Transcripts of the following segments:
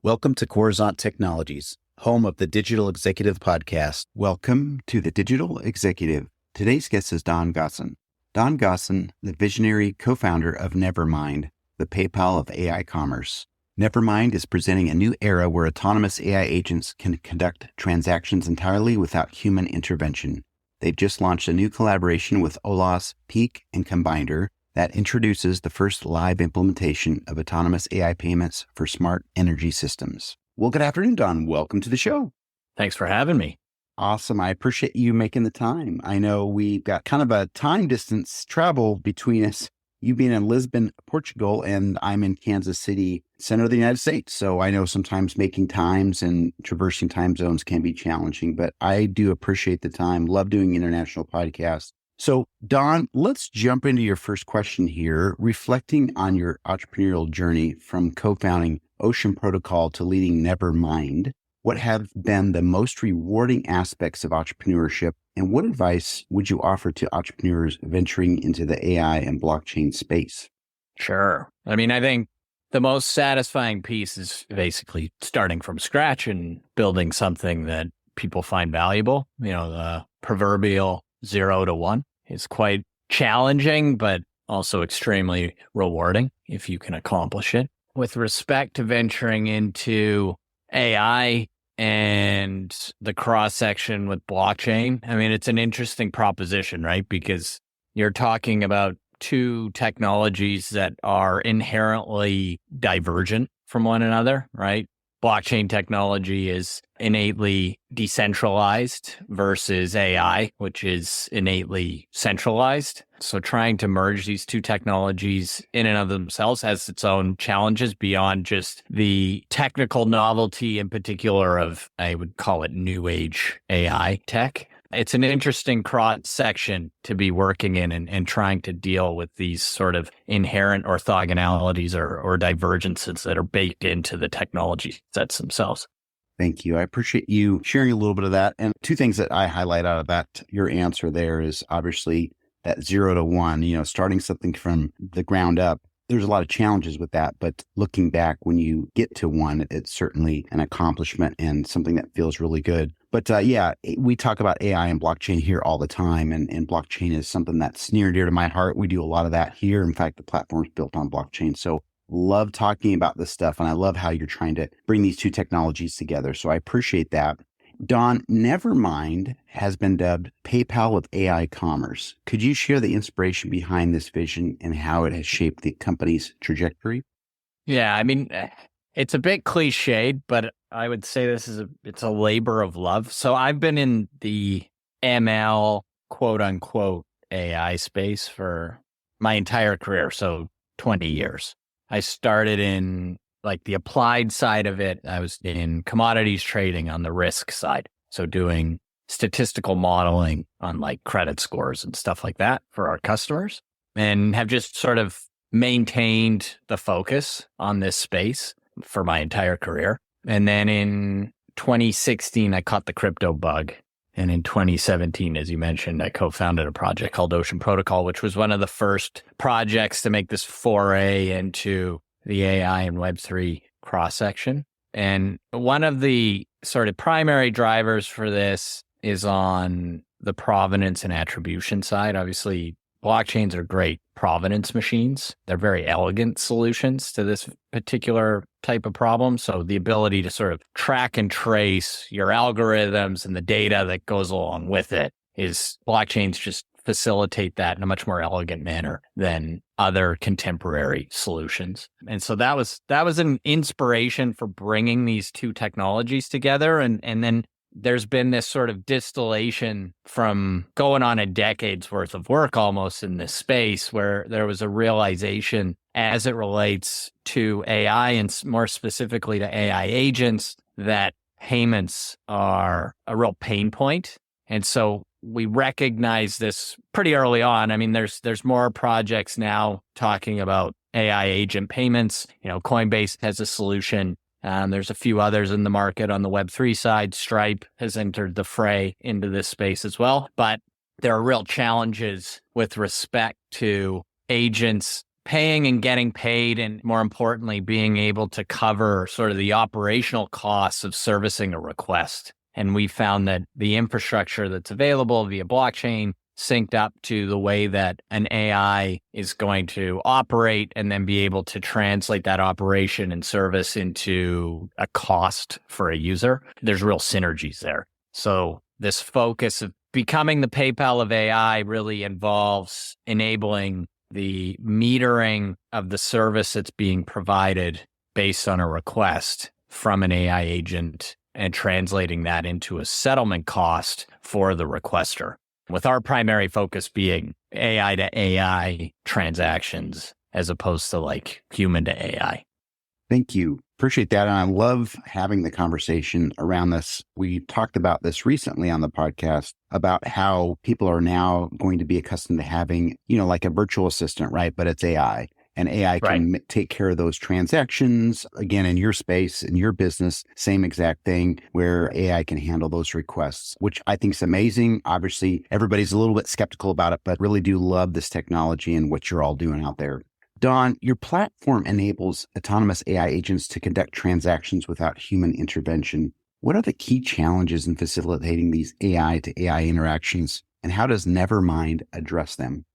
Welcome to Coruzant Technologies, home of the Digital Executive Podcast. Welcome to the Digital Executive. Today's guest is Don Gossen. Don Gossen, the visionary co-founder of Nevermind, the PayPal of AI commerce. Nevermind is presenting a new era where autonomous AI agents can conduct transactions entirely without human intervention. They've just launched a new collaboration with Olaas, Peak, and Combinder that introduces the first live implementation of autonomous AI payments for smart energy systems. Well, good afternoon, Don. Welcome to the show. Thanks for having me. Awesome. I appreciate you making the time. I know we've got kind of a time distance travel between us, you being in Lisbon, Portugal, and I'm in Kansas City, center of the United States. So I know sometimes making times and traversing time zones can be challenging, but I do appreciate the time. Love doing international podcasts. So Don, let's jump into your first question here, reflecting on your entrepreneurial journey from co-founding Ocean Protocol to leading Nevermind. What have been the most rewarding aspects of entrepreneurship, and what advice would you offer to entrepreneurs venturing into the AI and blockchain space? Sure. I think the most satisfying piece is basically starting from scratch and building something that people find valuable. The proverbial 0 to 1 is quite challenging, but also extremely rewarding if you can accomplish it. With respect to venturing into AI and the cross-section with blockchain, it's an interesting proposition, right? Because you're talking about two technologies that are inherently divergent from one another, right? Blockchain technology is innately decentralized versus AI, which is innately centralized. So trying to merge these two technologies in and of themselves has its own challenges beyond just the technical novelty in particular of, I would call it new age AI tech. It's an interesting cross section to be working in and trying to deal with these sort of inherent orthogonalities or divergences that are baked into the technology sets themselves. Thank you. I appreciate you sharing a little bit of that. And two things that I highlight out of that, your answer there is obviously that 0 to 1, starting something from the ground up. There's a lot of challenges with that, but looking back when you get to 1, it's certainly an accomplishment and something that feels really good. But we talk about AI and blockchain here all the time, and blockchain is something that's near and dear to my heart. We do a lot of that here. In fact, the platform's built on blockchain. So love talking about this stuff, and I love how you're trying to bring these two technologies together. So I appreciate that. Don, Nevermind has been dubbed PayPal of AI commerce. Could you share the inspiration behind this vision and how it has shaped the company's trajectory? Yeah, it's a bit cliched, but I would say it's a labor of love. So I've been in the ML, quote unquote, AI space for my entire career. So 20 years. I started in the applied side of it. I was in commodities trading on the risk side. So doing statistical modeling on credit scores and stuff like that for our customers, and have just sort of maintained the focus on this space for my entire career. And then in 2016, I caught the crypto bug. And in 2017, as you mentioned, I co-founded a project called Ocean Protocol, which was one of the first projects to make this foray into the AI and Web3 cross-section. And one of the sort of primary drivers for this is on the provenance and attribution side. Obviously, blockchains are great provenance machines. They're very elegant solutions to this particular type of problem. So the ability to sort of track and trace your algorithms and the data that goes along with it is blockchains just facilitate that in a much more elegant manner than other contemporary solutions. And so that was an inspiration for bringing these two technologies together. And then there's been this sort of distillation from going on a decade's worth of work almost in this space, where there was a realization as it relates to AI and more specifically to AI agents that payments are a real pain point. And so we recognize this pretty early on. There's more projects now talking about AI agent payments. Coinbase has a solution. There's a few others in the market on the Web3 side. Stripe has entered the fray into this space as well. But there are real challenges with respect to agents paying and getting paid, and more importantly, being able to cover sort of the operational costs of servicing a request. And we found that the infrastructure that's available via blockchain synced up to the way that an AI is going to operate and then be able to translate that operation and service into a cost for a user. There's real synergies there. So this focus of becoming the PayPal of AI really involves enabling the metering of the service that's being provided based on a request from an AI agent and translating that into a settlement cost for the requester, with our primary focus being AI to AI transactions as opposed to like human to AI. Thank you. Appreciate that. And I love having the conversation around this. We talked about this recently on the podcast about how people are now going to be accustomed to having, like a virtual assistant, right? But it's AI. And AI can take care of those transactions. Again, in your space, in your business, same exact thing where AI can handle those requests, which I think is amazing. Obviously, everybody's a little bit skeptical about it, but really do love this technology and what you're all doing out there. Don, your platform enables autonomous AI agents to conduct transactions without human intervention. What are the key challenges in facilitating these AI to AI interactions, and how does Nevermind address them?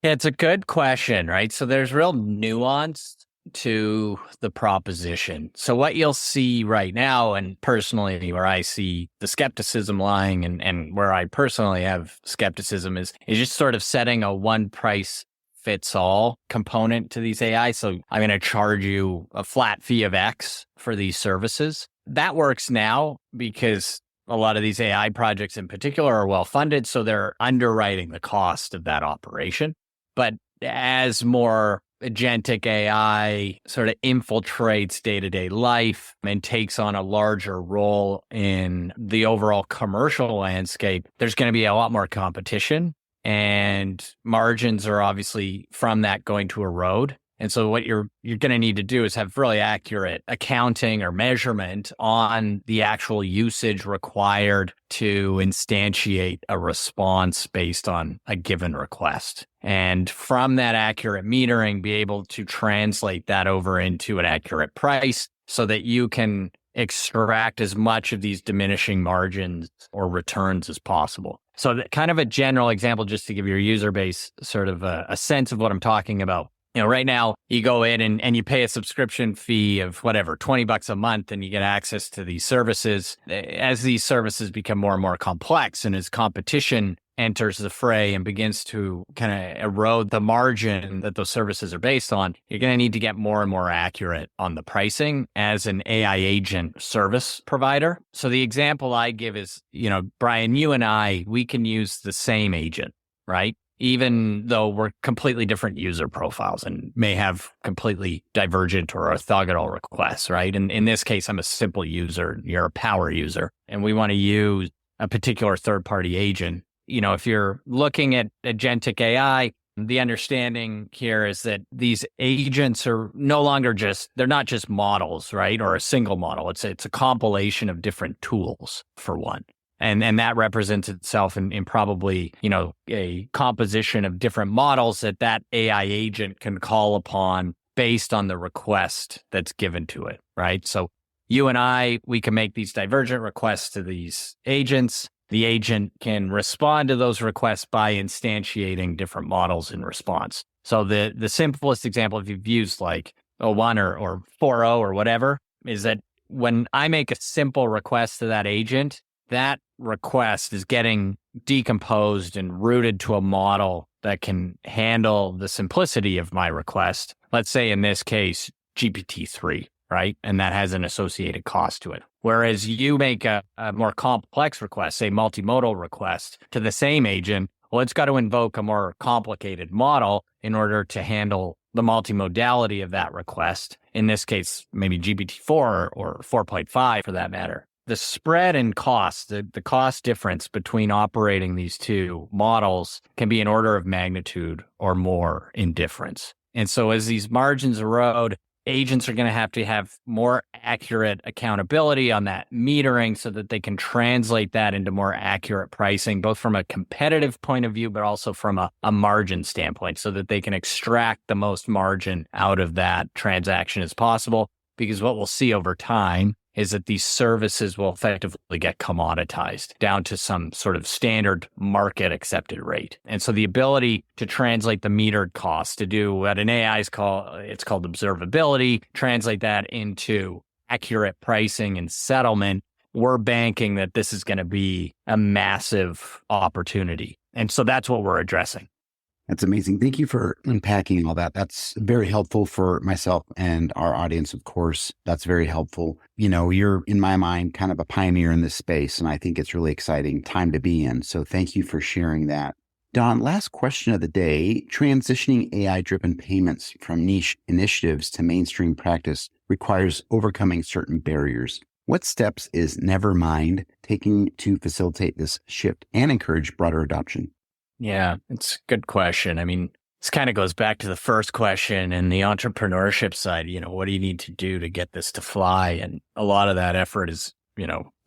Yeah, it's a good question, right? So there's real nuance to the proposition. So what you'll see right now, and personally where I see the skepticism lying and where I personally have skepticism is just sort of setting a one price fits all component to these AI. So I'm going to charge you a flat fee of X for these services. That works now because a lot of these AI projects in particular are well funded. So they're underwriting the cost of that operation. But as more agentic AI sort of infiltrates day-to-day life and takes on a larger role in the overall commercial landscape, there's going to be a lot more competition, and margins are obviously from that going to erode. And so what you're going to need to do is have really accurate accounting or measurement on the actual usage required to instantiate a response based on a given request. And from that accurate metering, be able to translate that over into an accurate price so that you can extract as much of these diminishing margins or returns as possible. So kind of a general example, just to give your user base sort of a sense of what I'm talking about. Right now you go in and you pay a subscription fee of whatever, $20 a month, and you get access to these services. As these services become more and more complex and as competition enters the fray and begins to kind of erode the margin that those services are based on, you're going to need to get more and more accurate on the pricing as an AI agent service provider. So the example I give is, Brian, you and I, we can use the same agent, right? Even though we're completely different user profiles and may have completely divergent or orthogonal requests, right? And in this case, I'm a simple user, you're a power user, and we want to use a particular third-party agent. If you're looking at agentic AI, the understanding here is that these agents are no longer they're not just models, right? Or a single model. It's a compilation of different tools, for one. And that represents itself in probably, a composition of different models that AI agent can call upon based on the request that's given to it, right? So you and I, we can make these divergent requests to these agents. The agent can respond to those requests by instantiating different models in response. So the simplest example, if you've used like O1 or 4.0 or whatever, is that when I make a simple request to that agent, that request is getting decomposed and routed to a model that can handle the simplicity of my request. Let's say in this case, GPT-3, right? And that has an associated cost to it. Whereas you make a more complex request, say multimodal request to the same agent, well, it's got to invoke a more complicated model in order to handle the multimodality of that request. In this case, maybe GPT-4 or 4.5 for that matter. The spread in cost, the cost difference between operating these two models can be an order of magnitude or more in difference. And so as these margins erode, agents are going to have more accurate accountability on that metering so that they can translate that into more accurate pricing, both from a competitive point of view, but also from a margin standpoint, so that they can extract the most margin out of that transaction as possible. Because what we'll see over time is that these services will effectively get commoditized down to some sort of standard market accepted rate. And so the ability to translate the metered cost, to do what an AI is called observability, translate that into accurate pricing and settlement, we're banking that this is going to be a massive opportunity. And so that's what we're addressing. That's amazing. Thank you for unpacking all that. That's very helpful for myself and our audience, of course. That's very helpful. You're, in my mind, kind of a pioneer in this space, and I think it's really exciting time to be in. So thank you for sharing that. Don, last question of the day. Transitioning AI-driven payments from niche initiatives to mainstream practice requires overcoming certain barriers. What steps is Nevermind taking to facilitate this shift and encourage broader adoption? Yeah, it's a good question. I mean, this kind of goes back to the first question and the entrepreneurship side. What do you need to do to get this to fly? And a lot of that effort is,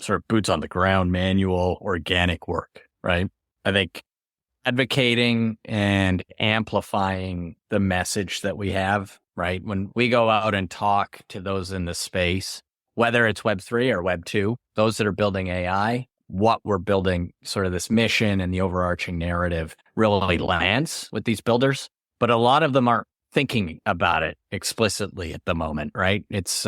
sort of boots on the ground, manual, organic work, right? I think advocating and amplifying the message that we have, right? When we go out and talk to those in the space, whether it's Web3 or Web2, those that are building AI, what we're building, sort of this mission and the overarching narrative really lands with these builders. But a lot of them aren't thinking about it explicitly at the moment, right? It's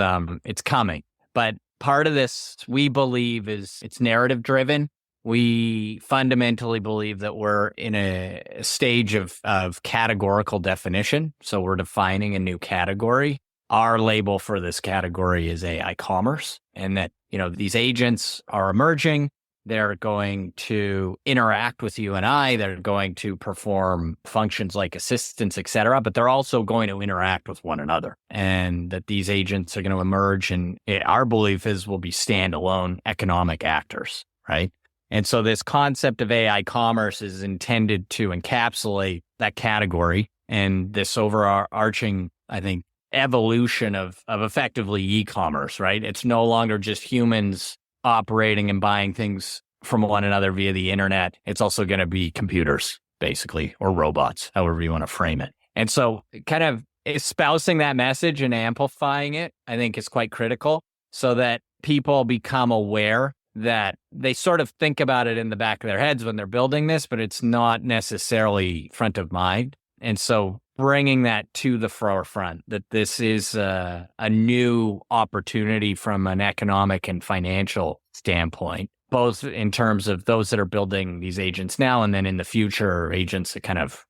coming. But part of this, we believe, is it's narrative driven. We fundamentally believe that we're in a stage of categorical definition. So we're defining a new category. Our label for this category is AI commerce, and that, these agents are emerging. They're going to interact with you and I. They're going to perform functions like assistance, et cetera, but they're also going to interact with one another. And that these agents are going to emerge, and our belief is will be standalone economic actors, right? And so this concept of AI commerce is intended to encapsulate that category and this overarching, I think, evolution of effectively e-commerce, right? It's no longer just humans operating and buying things from one another via the internet. It's also going to be computers, basically, or robots, however you want to frame it. And so kind of espousing that message and amplifying it, I think, is quite critical so that people become aware that they sort of think about it in the back of their heads when they're building this, but it's not necessarily front of mind. And so bringing that to the forefront, that this is a new opportunity from an economic and financial standpoint, both in terms of those that are building these agents now and then in the future, agents that kind of,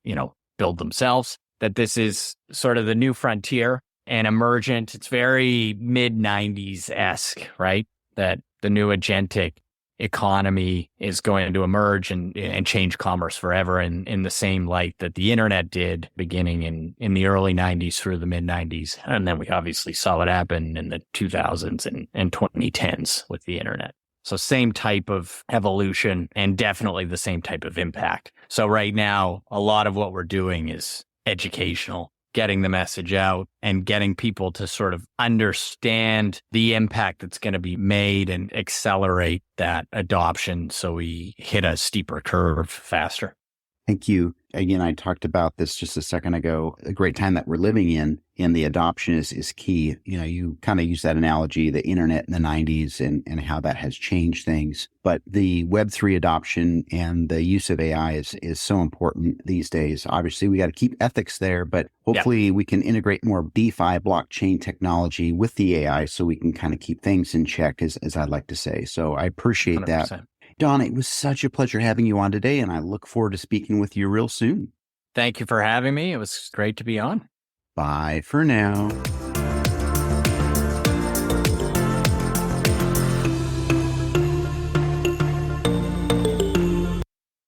build themselves, that this is sort of the new frontier and emergent. It's very mid-90s-esque, right? That the new agentic economy is going to emerge and change commerce forever in the same light that the internet did beginning in the early 90s through the mid 90s. And then we obviously saw it happen in the 2000s and 2010s with the internet. So same type of evolution and definitely the same type of impact. So right now, a lot of what we're doing is educational, getting the message out and getting people to sort of understand the impact that's going to be made and accelerate that adoption so we hit a steeper curve faster. Thank you. Again, I talked about this just a second ago. A great time that we're living in and the adoption is key. You kind of use that analogy, the internet in the 90s and how that has changed things. But the Web3 adoption and the use of AI is so important these days. Obviously, we got to keep ethics there, but hopefully we can integrate more DeFi blockchain technology with the AI so we can kind of keep things in check, as I'd like to say. So I appreciate 100%. That. Don, it was such a pleasure having you on today, and I look forward to speaking with you real soon. Thank you for having me. It was great to be on. Bye for now.